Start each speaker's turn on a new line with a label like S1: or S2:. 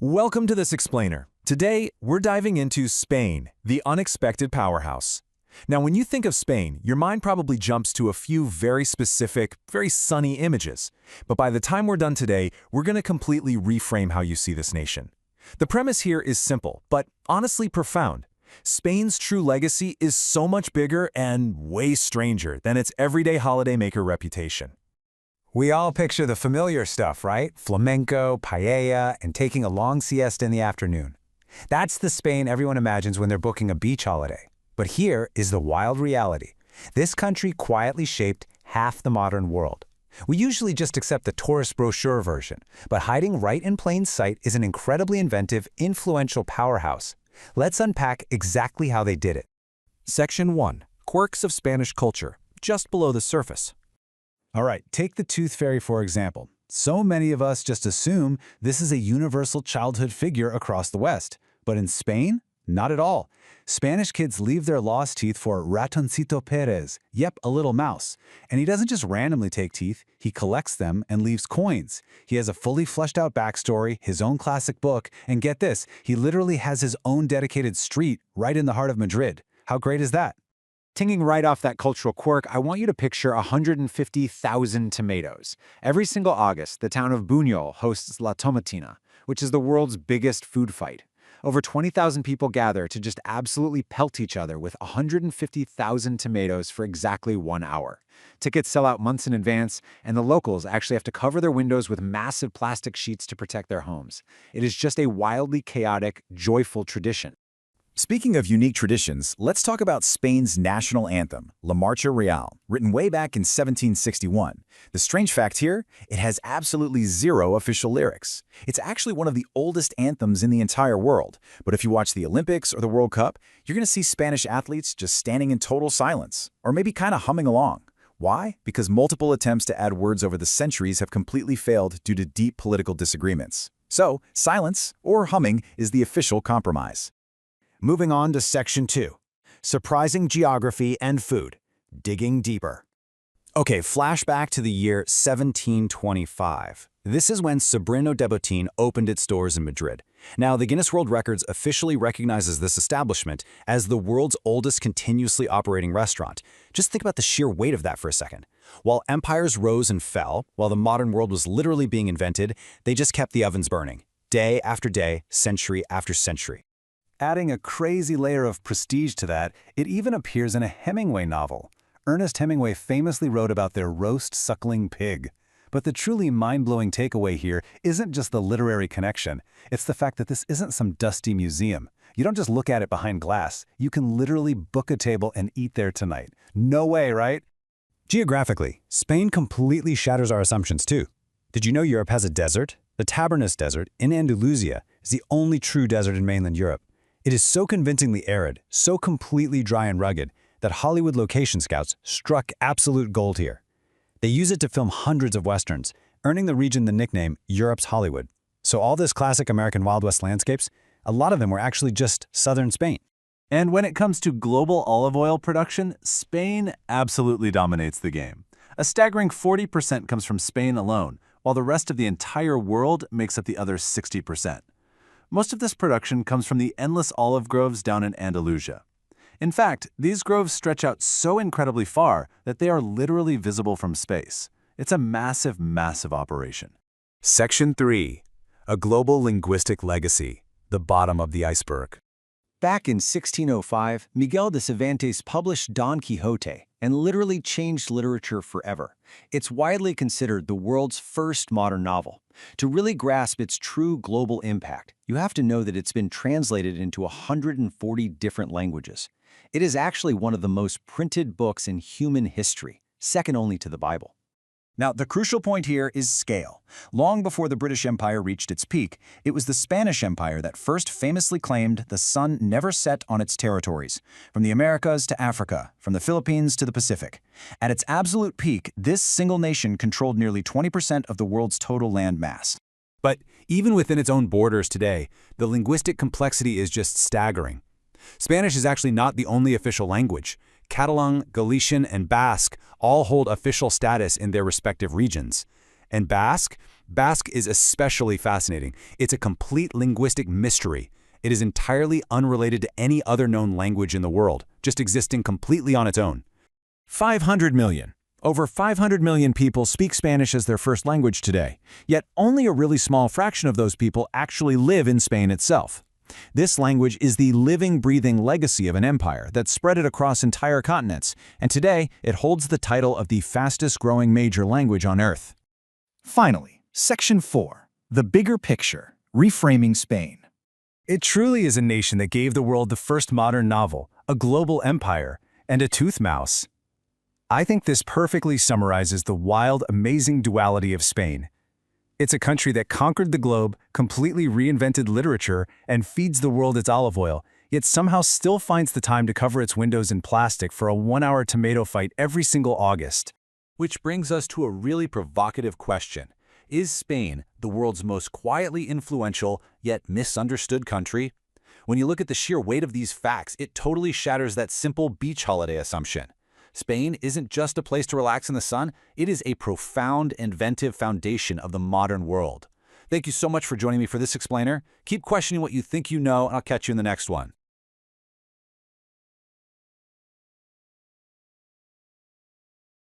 S1: Welcome to This Explainer. Today, we're diving into Spain, the unexpected powerhouse. Now, when you think of Spain, your mind probably jumps to a few very specific, very sunny images. But by the time we're done today, we're going to completely reframe how you see this nation. The premise here is simple, but honestly profound. Spain's true legacy is so much bigger and way stranger than its everyday holidaymaker reputation.
S2: We all picture the familiar stuff, right? Flamenco, paella, and taking a long siesta in the afternoon. That's the Spain everyone imagines when they're booking a beach holiday. But here is the wild reality. This country quietly shaped half the modern world. We usually just accept the tourist brochure version, but hiding right in plain sight is an incredibly inventive, influential powerhouse. Let's unpack exactly how they did it.
S1: Section 1. Quirks of Spanish culture, just below the surface.
S2: All right, take the Tooth Fairy for example. So many of us just assume this is a universal childhood figure across the West. But in Spain, not at all. Spanish kids leave their lost teeth for Ratoncito Pérez, yep, a little mouse. And he doesn't just randomly take teeth, he collects them and leaves coins. He has a fully fleshed out backstory, his own classic book, and get this, he literally has his own dedicated street right in the heart of Madrid. How great is that?
S3: Tinging right off that cultural quirk, I want you to picture 150,000 tomatoes. Every single August, the town of Buñol hosts La Tomatina, which is the world's biggest food fight. Over 20,000 people gather to just absolutely pelt each other with 150,000 tomatoes for exactly 1 hour. Tickets sell out months in advance, and the locals actually have to cover their windows with massive plastic sheets to protect their homes. It is just a wildly chaotic, joyful tradition.
S4: Speaking of unique traditions, let's talk about Spain's national anthem, La Marcha Real, written way back in 1761. The strange fact here, it has absolutely zero official lyrics. It's actually one of the oldest anthems in the entire world, but if you watch the Olympics or the World Cup, you're going to see Spanish athletes just standing in total silence, or maybe kind of humming along. Why? Because multiple attempts to add words over the centuries have completely failed due to deep political disagreements. So, silence, or humming, is the official compromise.
S5: Moving on to Section 2. Surprising geography and food. Digging deeper. Okay, flashback to the year 1725. This is when Sobrino de Botín opened its doors in Madrid. Now, the Guinness World Records officially recognizes this establishment as the world's oldest continuously operating restaurant. Just think about the sheer weight of that for a second. While empires rose and fell, while the modern world was literally being invented, they just kept the ovens burning, day after day, century after century.
S2: Adding a crazy layer of prestige to that, it even appears in a Hemingway novel. Ernest Hemingway famously wrote about their roast suckling pig. But the truly mind-blowing takeaway here isn't just the literary connection. It's the fact that this isn't some dusty museum. You don't just look at it behind glass. You can literally book a table and eat there tonight. No way, right?
S5: Geographically, Spain completely shatters our assumptions too. Did you know Europe has a desert? The Tabernas Desert in Andalusia is the only true desert in mainland Europe. It is so convincingly arid, so completely dry and rugged, that Hollywood location scouts struck absolute gold here. They use it to film hundreds of westerns, earning the region the nickname Europe's Hollywood. So all this classic American Wild West landscapes, a lot of them were actually just southern Spain.
S6: And when it comes to global olive oil production, Spain absolutely dominates the game. A staggering 40% comes from Spain alone, while the rest of the entire world makes up the other 60%. Most of this production comes from the endless olive groves down in Andalusia. In fact, these groves stretch out so incredibly far that they are literally visible from space. It's a massive, massive operation.
S5: Section 3. A global linguistic legacy. The bottom of the iceberg.
S7: Back in 1605, Miguel de Cervantes published Don Quixote and literally changed literature forever. It's widely considered the world's first modern novel. To really grasp its true global impact, you have to know that it's been translated into 140 different languages. It is actually one of the most printed books in human history, second only to the Bible.
S4: Now, the crucial point here is scale. Long before the British Empire reached its peak, it was the Spanish Empire that first famously claimed the sun never set on its territories, from the Americas to Africa, from the Philippines to the Pacific. At its absolute peak, this single nation controlled nearly 20% of the world's total land mass.
S2: But even within its own borders today, the linguistic complexity is just staggering. Spanish is actually not the only official language. Catalan, Galician, and Basque all hold official status in their respective regions. And Basque, Basque is especially fascinating. It's a complete linguistic mystery. It is entirely unrelated to any other known language in the world, just existing completely on its own. 500 million. Over 500 million people speak Spanish as their first language today, yet only a really small fraction of those people actually live in Spain itself. This language is the living, breathing legacy of an empire that spread it across entire continents, and today it holds the title of the fastest-growing major language on Earth.
S4: Finally, Section 4. The bigger picture, reframing Spain.
S2: It truly is a nation that gave the world the first modern novel, a global empire, and a tooth mouse. I think this perfectly summarizes the wild, amazing duality of Spain. It's a country that conquered the globe, completely reinvented literature, and feeds the world its olive oil, yet somehow still finds the time to cover its windows in plastic for a 1-hour tomato fight every single August.
S1: Which brings us to a really provocative question. Is Spain the world's most quietly influential, yet misunderstood country? When you look at the sheer weight of these facts, it totally shatters that simple beach holiday assumption. Spain isn't just a place to relax in the sun, it is a profound, inventive foundation of the modern world. Thank you so much for joining me for this explainer. Keep questioning what you think you know, and I'll catch you in the next one.